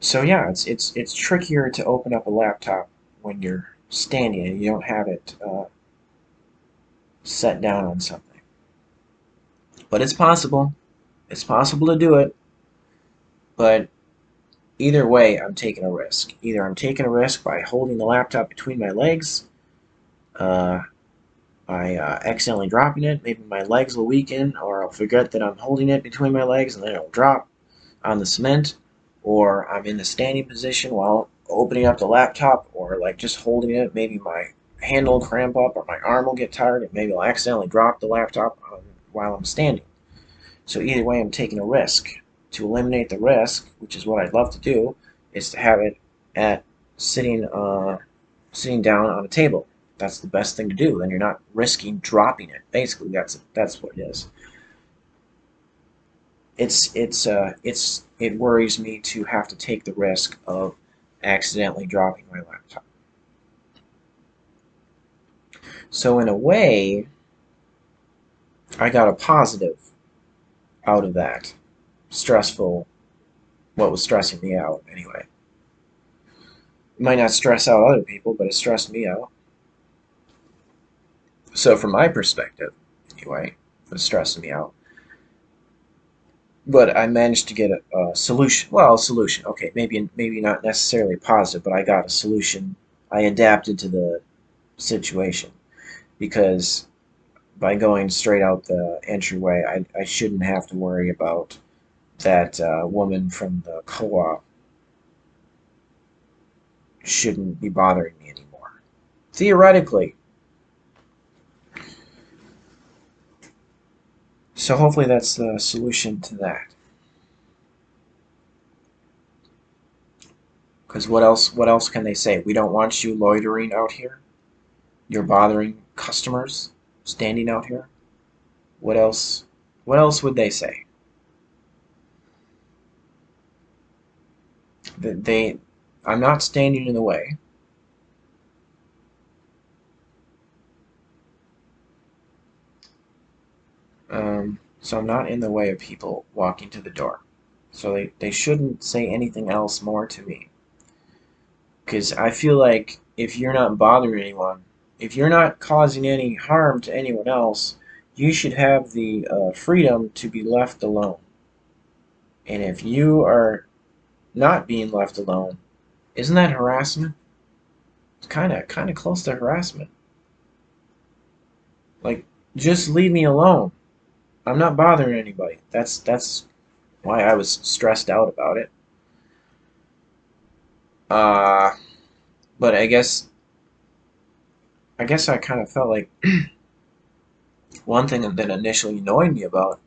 So yeah, it's trickier to open up a laptop when you're standing and you don't have it set down on something. But it's possible. It's possible to do it. But either way, I'm taking a risk. Either I'm taking a risk by holding the laptop between my legs, uh, by accidentally dropping it. Maybe my legs will weaken, or I'll forget that I'm holding it between my legs and then it'll drop on the cement, or I'm in the standing position while opening up the laptop, or like just holding it. Maybe my hand will cramp up, or my arm will get tired, and maybe I'll accidentally drop the laptop while I'm standing. So either way, I'm taking a risk. To eliminate the risk, which is what I'd love to do, is to have it at sitting sitting down on a table. That's the best thing to do. Then you're not risking dropping it. Basically, that's what it is. It worries me to have to take the risk of accidentally dropping my laptop. So in a way, I got a positive out of that stressful, what was stressing me out anyway. It might not stress out other people, but it stressed me out. So from my perspective, anyway, it was stressing me out. But I managed to get a solution. Well, a solution. Okay, maybe not necessarily positive, but I got a solution. I adapted to the situation because by going straight out the entryway, I shouldn't have to worry about that woman from the co-op shouldn't be bothering me anymore. Theoretically. So hopefully that's the solution to that. Because what else can they say? We don't want you loitering out here. You're bothering customers standing out here. What else? What else would they say? That I'm not standing in the way. So I'm not in the way of people walking to the door. So they shouldn't say anything else more to me. Because I feel like if you're not bothering anyone, if you're not causing any harm to anyone else, you should have the freedom to be left alone. And if you are not being left alone, isn't that harassment? It's kind of close to harassment. Like, just leave me alone. I'm not bothering anybody. That's why I was stressed out about it. Uh, but I guess I kind of felt like one thing that initially annoyed me about,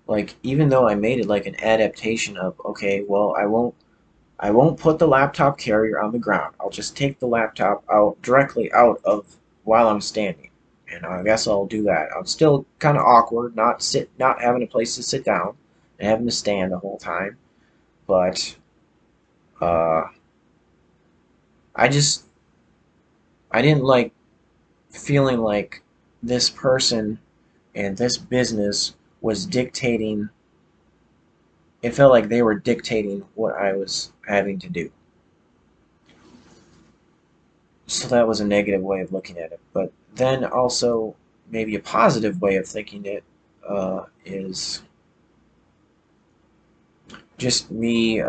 like, even though I made it like an adaptation of, okay, well, I won't put the laptop carrier on the ground. I'll just take the laptop out directly out of while I'm standing. And I guess I'll do that. I'm still kind of awkward, not having a place to sit down and having to stand the whole time. But uh, I just I didn't like feeling like this person and this business was dictating. It felt like they were dictating what I was having to do. So that was a negative way of looking at it. But then also maybe a positive way of thinking it is just me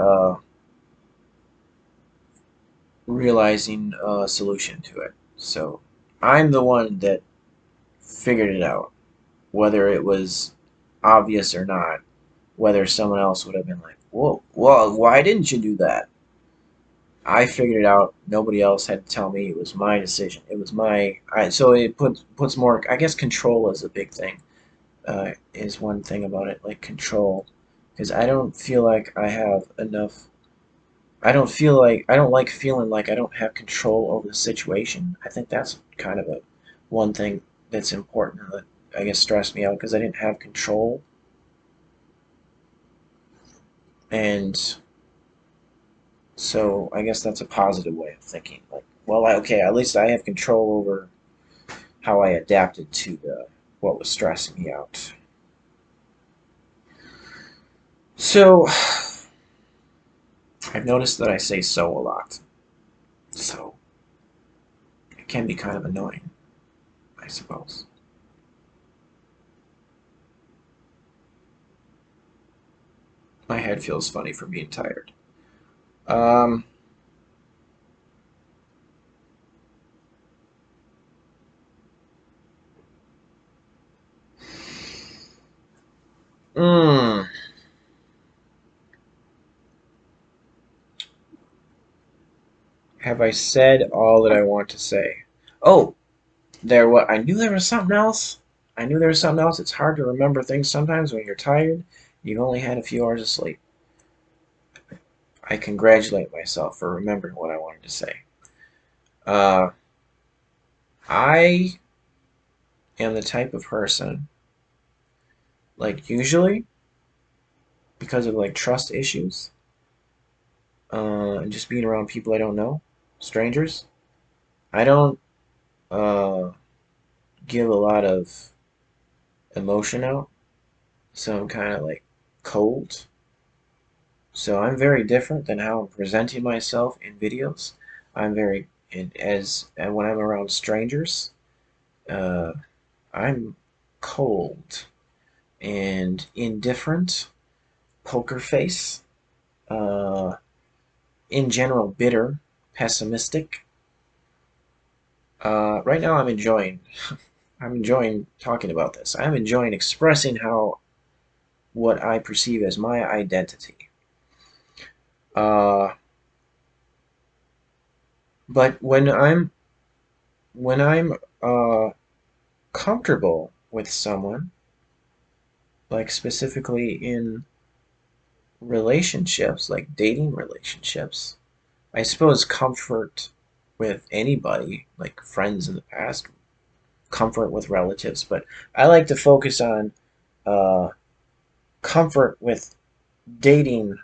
realizing a solution to it. So I'm the one that figured it out, whether it was obvious or not. Whether someone else would have been like, "Whoa, well, why didn't you do that?" I figured it out. Nobody else had to tell me. It was my decision. It was my. So it puts more. I guess control is a big thing. Is one thing about it, like control, because I don't feel like I have enough. I don't like feeling like I don't have control over the situation. I think that's kind of a one thing that's important that I guess stressed me out because I didn't have control, and so I guess that's a positive way of thinking. Like, well, okay, at least I have control over how I adapted to the what was stressing me out. So I've noticed that I say so a lot. So it can be kind of annoying, I suppose. My head feels funny from being tired. Um, mm, have I said all that I want to say? Oh, what I knew there was something else. I knew there was something else. It's hard to remember things sometimes when you're tired. You've only had a few hours of sleep. I congratulate myself for remembering what I wanted to say. Uh, I am the type of person, like usually, because of like trust issues, and just being around people I don't know, strangers. I don't uh, give a lot of emotion out, so I'm kind of like cold. So I'm very different than how I'm presenting myself in videos. I'm very as and when I'm around strangers, uh, I'm cold and indifferent, poker face, uh, in general bitter, pessimistic. Right now, I'm enjoying talking about this. I'm enjoying expressing how what I perceive as my identity. Uh, but when I'm comfortable with someone, like specifically in relationships, like dating relationships, I suppose comfort with anybody, like friends in the past, comfort with relatives, but I like to focus on uh, comfort with dating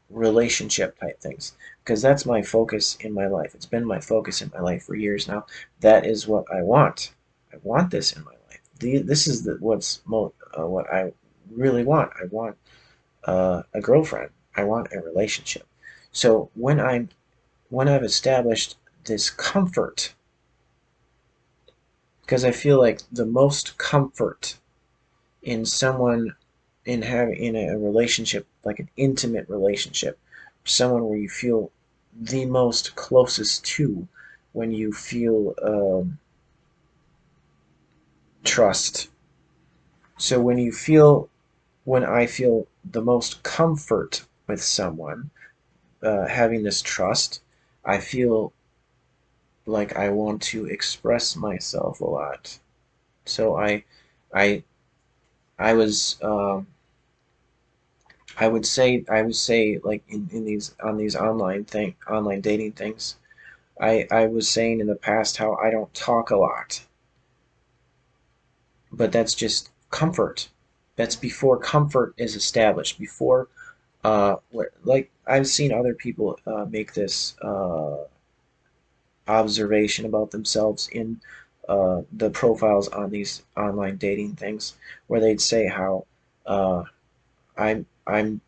relationship type things because that's my focus in my life. It's been my focus in my life for years now. That is what I want. I want this in my life. This is what I really want. I want a girlfriend. I want a relationship. So when I've established this comfort, because I feel like the most comfort in someone in having in a relationship, like an intimate relationship, someone where you feel the most closest to, when you feel trust. So when I feel the most comfort with someone, having this trust, I feel like I want to express myself a lot. So I, I was, I would say like in these on these online dating things, I was saying in the past how I don't talk a lot, but that's just comfort. That's before comfort is established. Before, like I've seen other people make this observation about themselves in the profiles on these online dating things, where they'd say how I'm I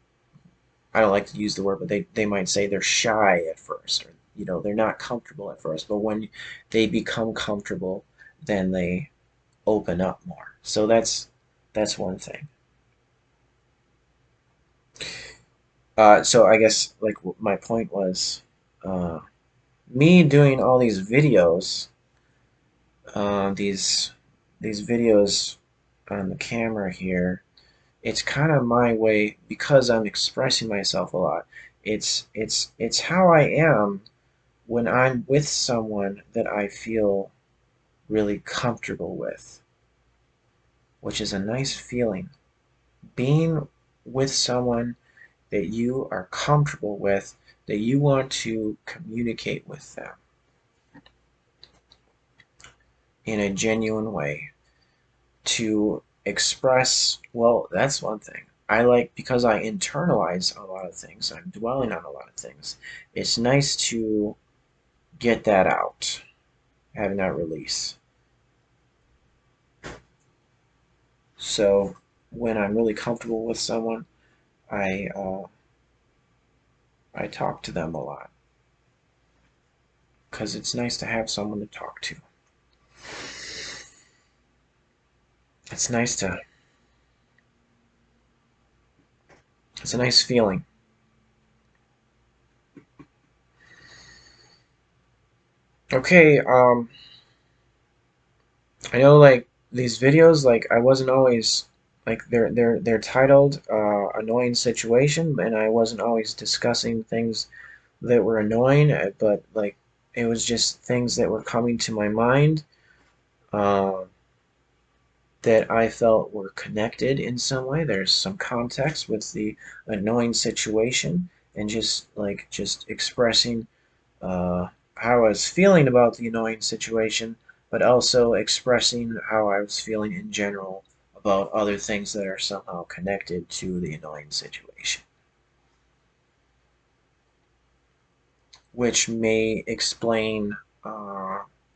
don't like to use the word, but they might say they're shy at first, or they're not comfortable at first, but when they become comfortable, then they open up more. So that's one thing. So I guess like my point was, uh, me doing all these videos, these videos on the camera here. It's kind of my way because I'm expressing myself a lot. It's how I am when I'm with someone that I feel really comfortable with, which is a nice feeling. Being with someone that you are comfortable with, that you want to communicate with them in a genuine way, to express, well, that's one thing. I like, because I internalize a lot of things, I'm dwelling on a lot of things. It's nice to get that out, having that release. So when I'm really comfortable with someone, I I talk to them a lot because it's nice to have someone to talk to. It's nice to, it's a nice feeling. Okay, I know like these videos, like I wasn't always like they're titled annoying situation, and I wasn't always discussing things that were annoying, but like it was just things that were coming to my mind uh, that I felt were connected in some way. There's some context with the annoying situation, and just expressing how I was feeling about the annoying situation, but also expressing how I was feeling in general about other things that are somehow connected to the annoying situation, which may explain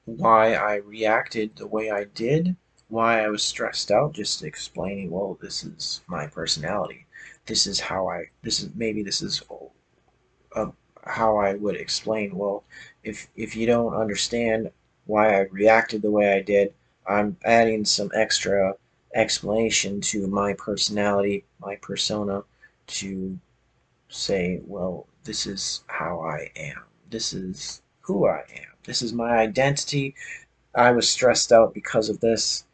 why I reacted the way I did, why I was stressed out, just explaining, well, this is my personality. This is uh, how I would explain, well, if you don't understand why I reacted the way I did, I'm adding some extra explanation to my personality, my persona, to say, well, this is how I am. This is who I am. This is my identity. I was stressed out because of this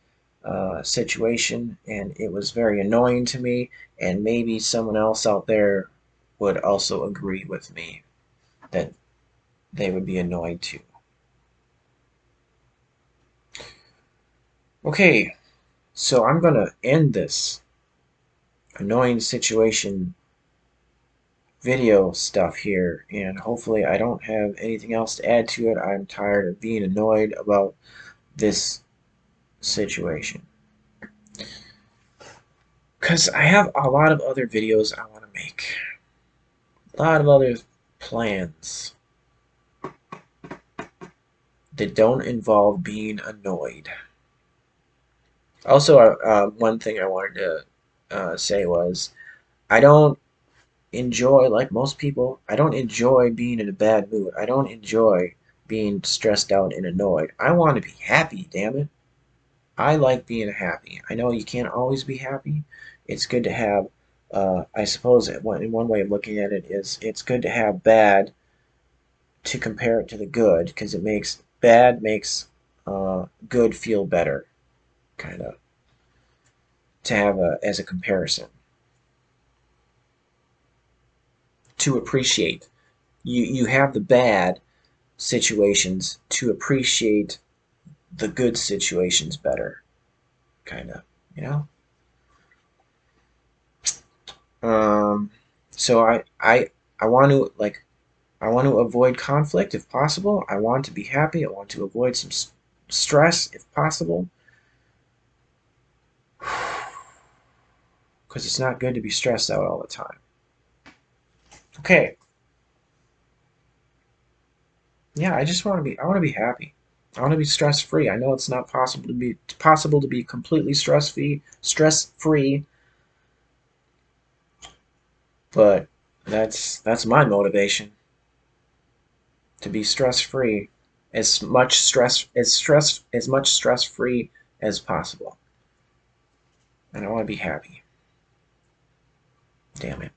situation, and it was very annoying to me. And maybe someone else out there would also agree with me that they would be annoyed too. Okay, so I'm gonna end this annoying situation video stuff here, and hopefully I don't have anything else to add to it. I'm tired of being annoyed about this situation because I have a lot of other videos I want to make, a lot of other plans that don't involve being annoyed. Also, one thing I wanted to say was I don't enjoy, like most people, I don't enjoy being in a bad mood. I don't enjoy being stressed out and annoyed. I want to be happy, damn it. I like being happy. I know you can't always be happy. It's good to have, I suppose, in one way of looking at it is it's good to have bad to compare it to the good because it makes bad makes good feel better, kind of, to have as a comparison. To appreciate. You have the bad situations to appreciate the good situations better, kind of, you know. Um, so I want to like I want to avoid conflict if possible. I want to be happy. I want to avoid some stress if possible, because it's not good to be stressed out all the time. Okay, yeah, I just want to be. I want to be happy. I want to be stress free. I know it's not possible to be completely stress free, but that's my motivation, to be stress free, as much stress free as possible, and I want to be happy. Damn it.